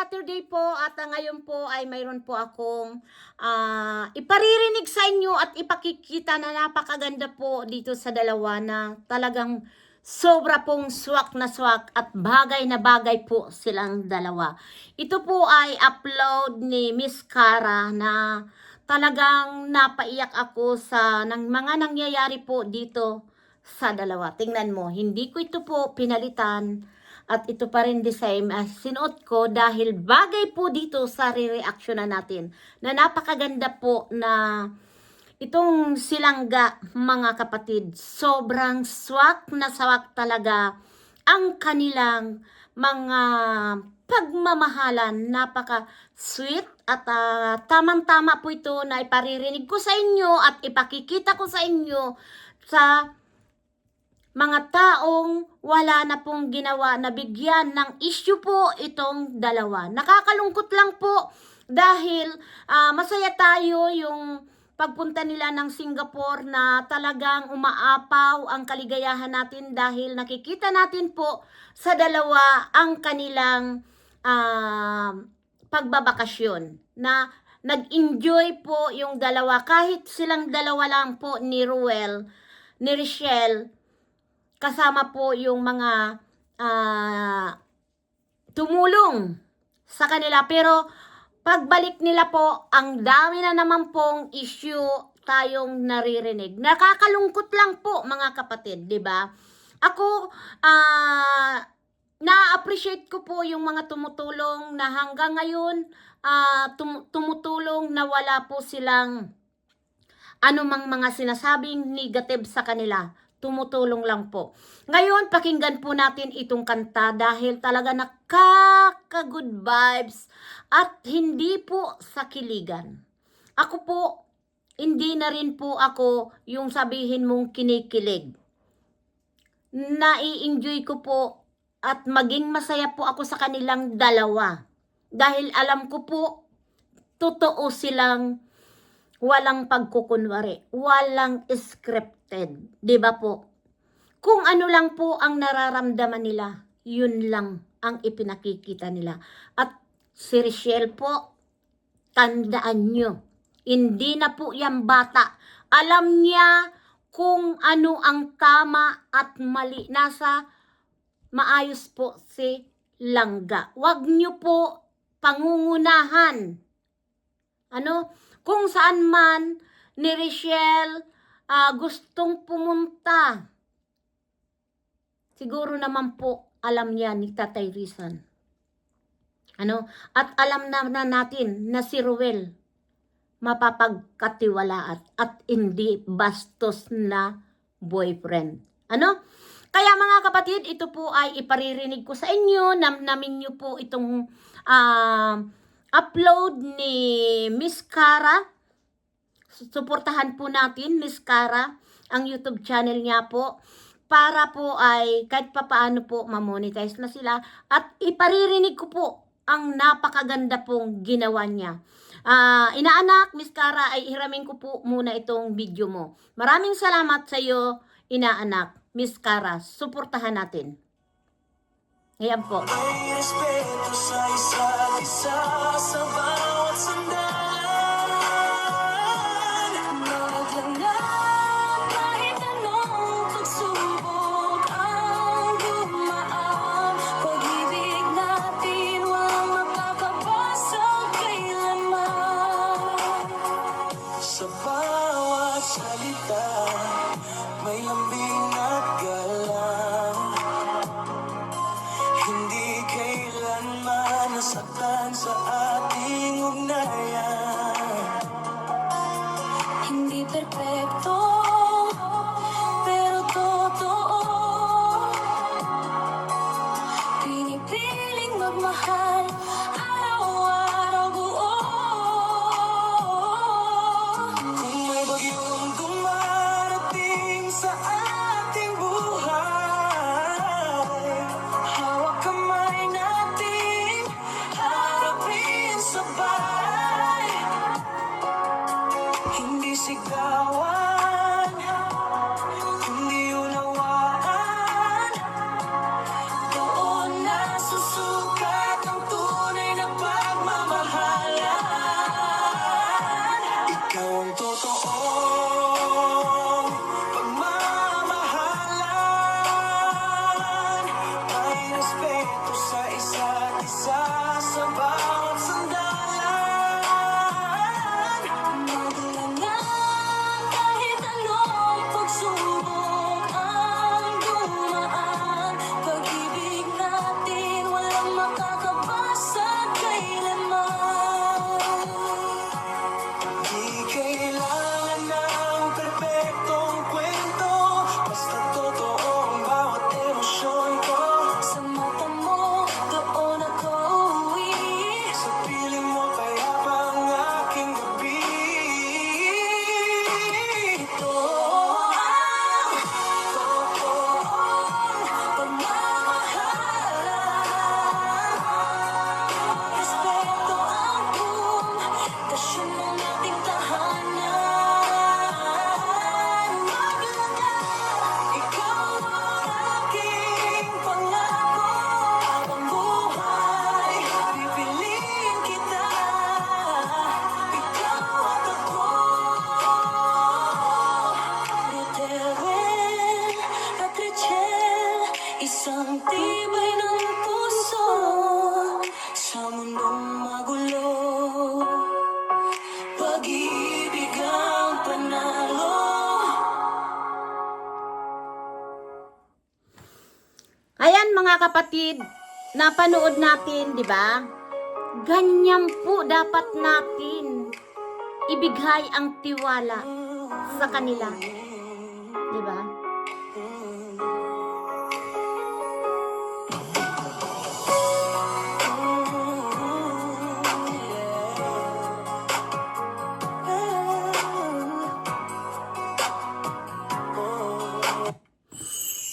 Saturday po at ngayon po ay mayroon po akong iparirinig sa inyo at ipakikita na napakaganda po dito sa dalawa na talagang sobra pong swak na swak at bagay na bagay po silang dalawa. Ito po ay upload ni Miss Cara na talagang napaiyak ako sa mga nangyayari po dito sa dalawa. Tingnan mo, hindi ko ito po pinalitan. At ito pa rin the same as sinuot ko dahil bagay po dito sa re-reaction na natin. Na napakaganda po na itong silangga mga kapatid. Sobrang swak na swak talaga ang kanilang mga pagmamahalan. Napaka-sweet at tamang-tama po ito na iparirinig ko sa inyo at ipakikita ko sa inyo sa mga taong wala na pong ginawa na bigyan ng issue po itong dalawa. Nakakalungkot lang po dahil masaya tayo yung pagpunta nila ng Singapore na talagang umaapaw ang kaligayahan natin dahil nakikita natin po sa dalawa ang kanilang pagbabakasyon na nag-enjoy po yung dalawa kahit silang dalawa lang po ni Ruel, ni Richelle, kasama po yung mga tumulong sa kanila. Pero pagbalik nila po, ang dami na naman pong issue tayong naririnig. Nakakalungkot lang po mga kapatid, di ba? Ako, na-appreciate ko po yung mga tumutulong na hanggang ngayon, tumutulong na wala po silang anumang mga sinasabing negative sa kanila. Tumutulong lang po. Ngayon, pakinggan po natin itong kanta dahil talaga nakaka-good vibes at hindi po sa kiligan. Ako po, hindi na rin po ako yung sabihin mong kinikilig. Nai-enjoy ko po at maging masaya po ako sa kanilang dalawa. Dahil alam ko po, totoo silang walang pagkukunwari, walang scripted, 'di ba po? Kung ano lang po ang nararamdaman nila, yun lang ang ipinakikita nila. At si Richelle po, tandaan nyo, hindi na po yan bata. Alam niya kung ano ang tama at mali. Nasa maayos po si Langga. Huwag nyo po pangungunahan. Kung saan man ni Richelle gustong pumunta, siguro naman po alam niya ni Tatay Rizal. At alam na natin na si Ruel mapapagkatiwalaan at hindi bastos na boyfriend. Kaya mga kapatid, ito po ay iparirinig ko sa inyo. Namin nyo po itong upload ni Miss Cara. Suportahan po natin Miss Cara, ang YouTube channel niya po, para po ay kahit papaano po mamonetize na sila at iparirinig ko po ang napakaganda pong ginawa niya. Inaanak, Miss Cara, ay hiramin ko po muna itong video mo. Maraming salamat sa iyo, inaanak, Miss Cara. Suportahan natin. Ayan po. May respeto sa isa't isa sa bawat sandalan. Maghanap kahit anong pagsubok ang dumaan. Pag-ibig natin walang mapapabasag kailanman. Sa bawat salita may lambing at galang. Hindi kailanman nasaktan sa ating ugnayan. Isang tibay ng puso sa mundong magulo. Pag-ibig ang panalo. Ayan mga kapatid, napanood natin, di ba? Ganyan po dapat natin ibigay ang tiwala sa kanila. Di ba?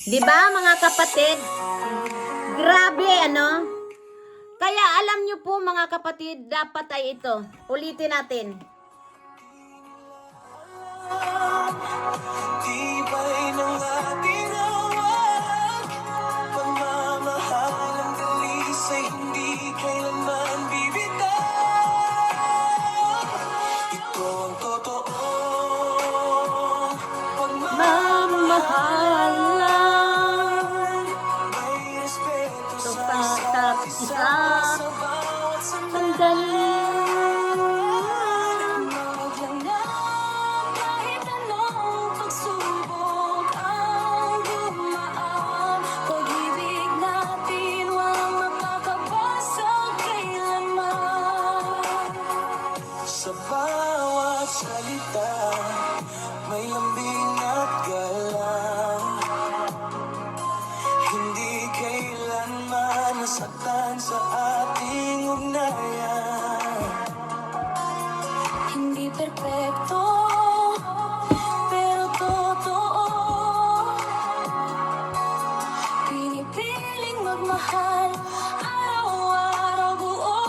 Di ba mga kapatid? Grabe ano? Kaya alam nyo po mga kapatid, dapat ay ito. Ulitin natin. Tibay ng ating hawak, pagmamahal ang dalisay, hindi kailanman bibitaw. Ito ang totoo, Mamahalan may respeto sa sa isa't isa. sa bawat Sandali. kahit anong pagsubok ang dumaan. Pag-ibig natin walang makakabasag kailanman. Sa bawat salita may lambing at galang. Hindi kailanman nasaktan sa ating ugnayan. Hindi perpekto, pero totoo. Pinipiling magmahal, araw-araw buo.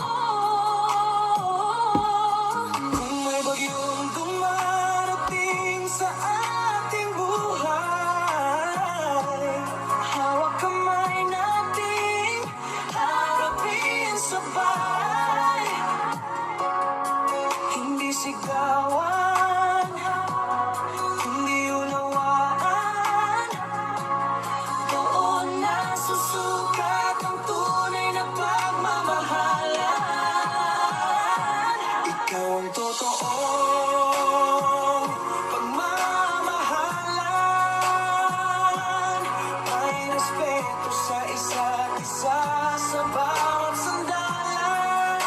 Kung may bagyong dumarating sa ating buhay, hawak kamay nating harapin sabay. Hindi sigawan, kundi unawaan. Doon na susukat ang tunay na pagmamahalan. Ikaw ang totoong pagmamahalan. May respeto sa isa't isa sa bawat sandalan.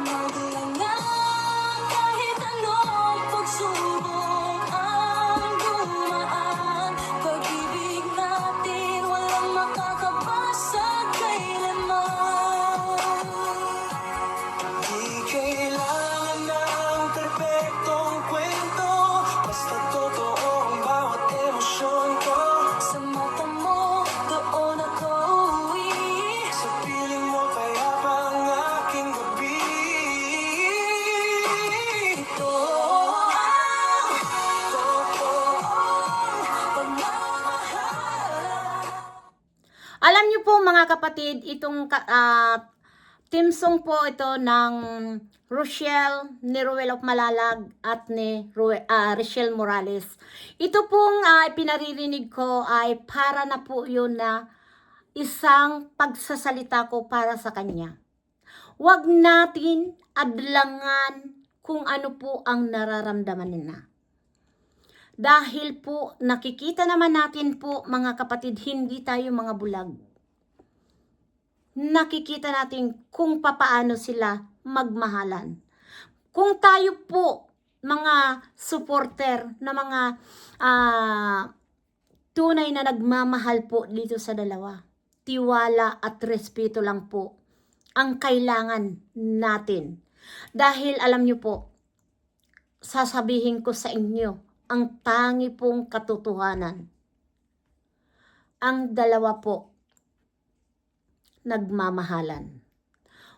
Maglangan kahit anong pagsubok ang dumaan. Pag-ibig natin walang makakabasag kailanman. Di kailangan ng perpektong kwento, basta totoo ang bawat emosyon ko. Sa mata mo, doon ako uuwi. Sa piling mo, payapa ang aking gabi. Ito ang totoong pagmamahal. Alam niyo po mga kapatid, itong team song po ito ng Rochelle, ni Ruel of Malalag at ni Rochelle Morales. Ito pong pinaririnig ko ay para na po yun na isang pagsasalita ko para sa kanya. Huwag natin adlangan kung ano po ang nararamdaman nila. Dahil po nakikita naman natin po mga kapatid, hindi tayo mga bulag. Nakikita natin kung papaano sila magmahalan. Kung tayo po mga supporter na mga tunay na nagmamahal po dito sa dalawa, tiwala at respeto lang po ang kailangan natin. Dahil alam nyo po, sasabihin ko sa inyo, ang tangi pong katotohanan. Ang dalawa po, nagmamahalan.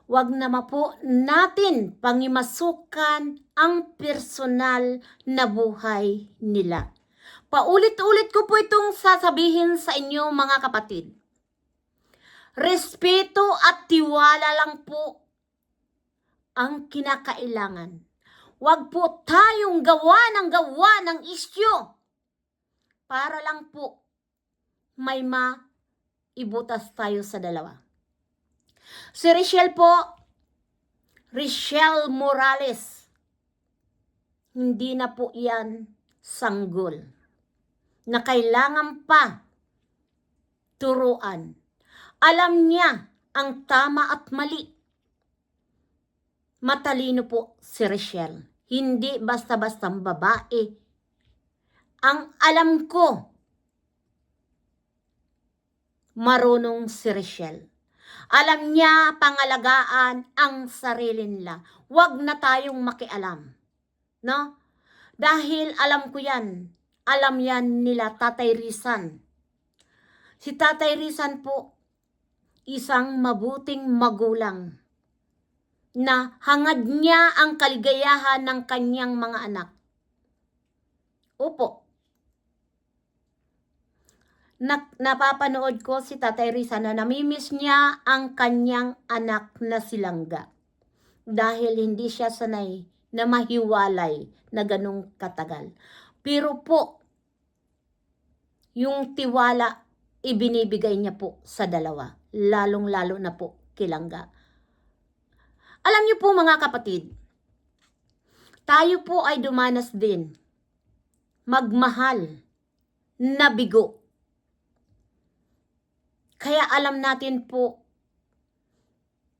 Huwag naman po natin pangimasukan ang personal na buhay nila. Paulit-ulit ko po itong sasabihin sa inyo mga kapatid. Respeto at tiwala lang po ang kinakailangan. Huwag po tayong gawa ng isyu para lang po may maibutas tayo sa dalawa. Si Richelle po, Richelle Morales, hindi na po yan sanggol na kailangan pa turuan. Alam niya ang tama at mali. Matalino po si Richelle. Hindi basta-bastang babae. Ang alam ko, marunong si Richelle. Alam niya pangalagaan ang sarili nila. Huwag na tayong makialam. No? Dahil alam ko yan. Alam yan nila Tatay Rizan. Si Tatay Rizan po, isang mabuting magulang na hangad niya ang kaligayahan ng kanyang mga anak. Opo. Napapanood ko si Tatay Rizan na namimiss niya ang kanyang anak na si Langga. Dahil hindi siya sanay na mahiwalay na ganong katagal. Pero po, yung tiwala ibinibigay niya po sa dalawa. Lalong-lalo na po kay Langga. Alam niyo po mga kapatid, tayo po ay dumanas din magmahal na bigo. Kaya alam natin po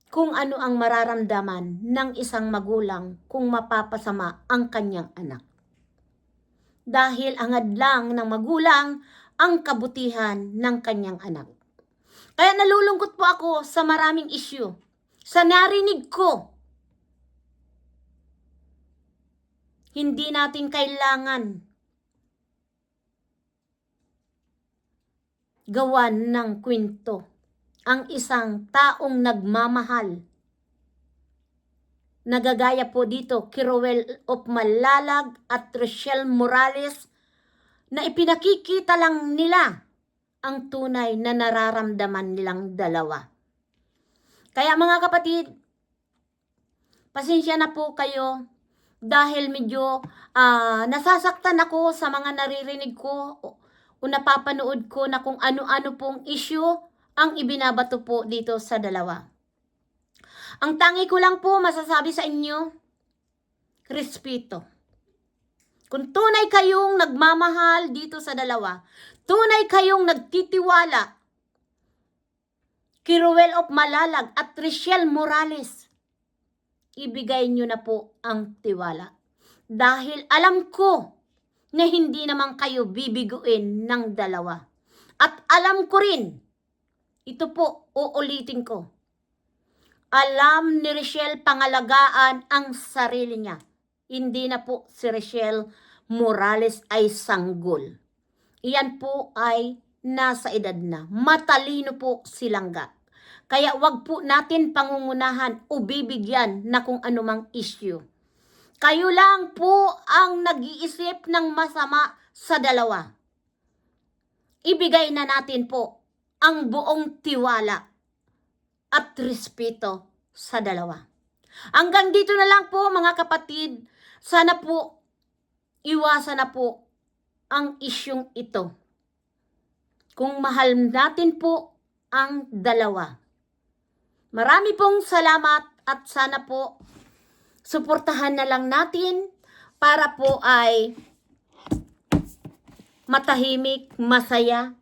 kung ano ang mararamdaman ng isang magulang kung mapapasama ang kanyang anak. Dahil angad lang ng magulang ang kabutihan ng kanyang anak. Kaya nalulungkot po ako sa maraming issue. Sa narinig ko, hindi natin kailangan gawan ng kwento ang isang taong nagmamahal. Nagagaya po dito kay Ruel of Malalag at Richelle Morales na ipinakikita lang nila ang tunay na nararamdaman nilang dalawa. Kaya mga kapatid, pasensya na po kayo dahil medyo nasasaktan ako sa mga naririnig ko o napapanood ko na kung ano-ano pong issue ang ibinabato po dito sa dalawa. Ang tangi ko lang po masasabi sa inyo, respeto. Kung tunay kayong nagmamahal dito sa dalawa, tunay kayong nagtitiwala kay Ruel of Malalag at Richelle Morales, ibigay nyo na po ang tiwala. Dahil alam ko na hindi naman kayo bibiguin ng dalawa. At alam ko rin, ito po, uulitin ko, alam ni Richelle pangalagaan ang sarili niya. Hindi na po si Richelle Morales ay sanggol. Iyan po ay nasa edad na. Matalino po si Langga. Kaya wag po natin pangungunahan o bibigyan na kung anumang issue. Kayo lang po ang nag-iisip ng masama sa dalawa. Ibigay na natin po ang buong tiwala at respeto sa dalawa. Hanggang dito na lang po mga kapatid. Sana po iwasan na po ang isyung ito. Kung mahal natin po ang dalawa. Marami pong salamat at sana po suportahan na lang natin para po ay matahimik, masaya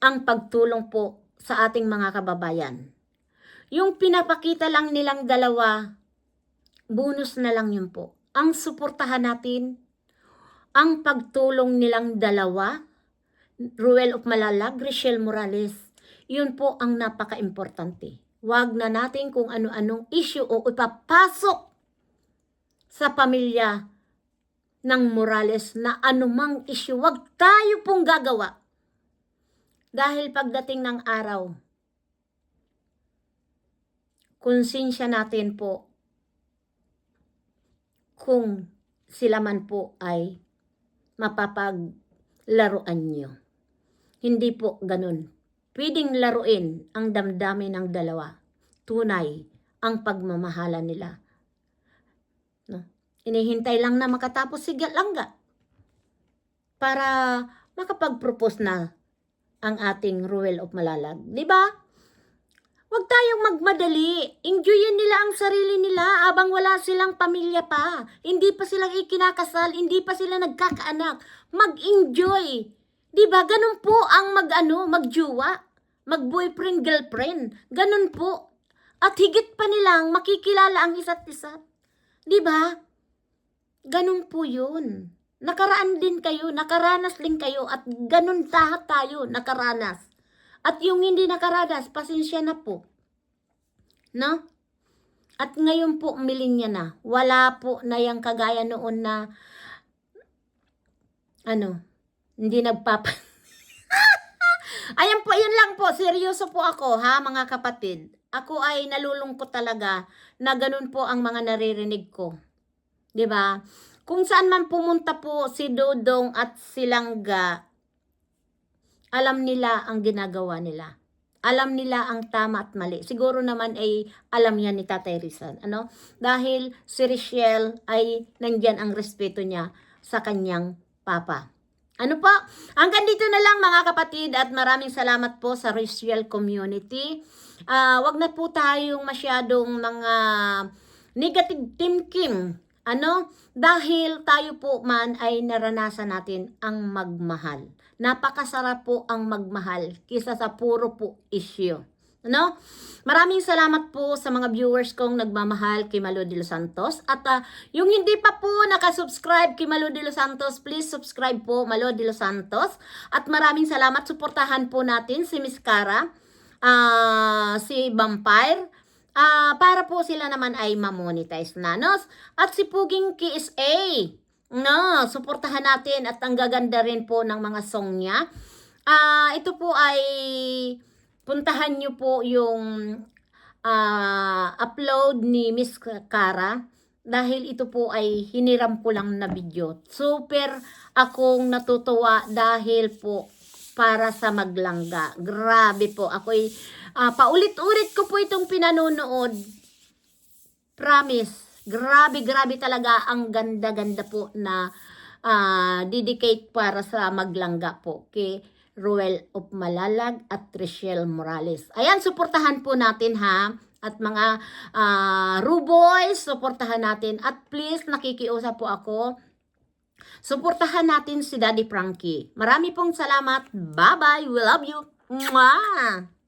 ang pagtulong po sa ating mga kababayan. Yung pinapakita lang nilang dalawa, bonus na lang yun po. Ang suportahan natin, ang pagtulong nilang dalawa, Ruel of Malalag, Richelle Morales, yun po ang napaka-importante. Huwag na natin kung ano-anong issue o ipapasok sa pamilya ng Morales na anumang issue. Huwag tayo pong gagawa. Dahil pagdating ng araw, konsensya natin po kung sila man po ay mapapaglaruan nyo. Hindi po ganun. Pwedeng laruin ang damdamin ng dalawa. Tunay ang pagmamahala nila. No? Inihintay lang na makatapos si Langga para makapag-propose na ang ating Ruel of Malalag. Di ba? Huwag tayong magmadali. Enjoyin nila ang sarili nila abang wala silang pamilya pa. Hindi pa sila ikinakasal, hindi pa sila nagkakaanak. Mag-enjoy. Di ba? Ganun po ang magjuwa, mag-boyfriend, girlfriend. Ganun po. At higit pa nilang makikilala ang isa't isa. Di ba? Ganun po yun. Nakaraan din kayo, nakaranas din kayo, at ganun lahat tayo nakaranas. At yung hindi nakaranas, pasensya na po. No? At ngayon po, milenya na. Wala po na yung kagaya noon na, hindi nagpapa... Ayan po, yun lang po. Seryoso po ako, ha, mga kapatid. Ako ay nalulungkot talaga na ganun po ang mga naririnig ko. 'Di ba? Kung saan man pumunta po si Dodong at si Langga, alam nila ang ginagawa nila. Alam nila ang tama at mali. Siguro naman ay alam yan ni Tatay Rizal. Dahil si Richelle ay nandyan ang respeto niya sa kanyang papa. Po? Hanggang dito na lang mga kapatid at maraming salamat po sa Richelle community. Wag na po tayong masyadong mga negative thinking. Dahil tayo po man ay naranasan natin ang magmahal. Napakasarap po ang magmahal kisa sa puro po issue. Maraming salamat po sa mga viewers kong nagmamahal kay Malu de los Santos. At yung hindi pa po nakasubscribe kay Malu de los Santos, please subscribe po Malu de los Santos. At maraming salamat, suportahan po natin si Miss Cara, si Vampire, para po sila naman ay mamonetize na, At si Puging KSA, suportahan natin at ang gaganda rin po ng mga song niya. Ito po ay puntahan nyo po yung upload ni Miss Cara dahil ito po ay hiniram ko lang na video. Super akong natutuwa dahil po para sa Maglangga. Grabe po. Ako'y paulit-ulit ko po itong pinanonood. Promise. Grabe talaga. Ang ganda-ganda po na dedicate para sa Maglangga po. Kay Ruel of Malalag at Richelle Morales. Ayan, suportahan po natin, ha. At mga Ruboys, suportahan natin. At please, nakikiusap po ako, suportahan natin si Daddy Frankie. Marami pong salamat. Bye-bye. We love you. Mwah!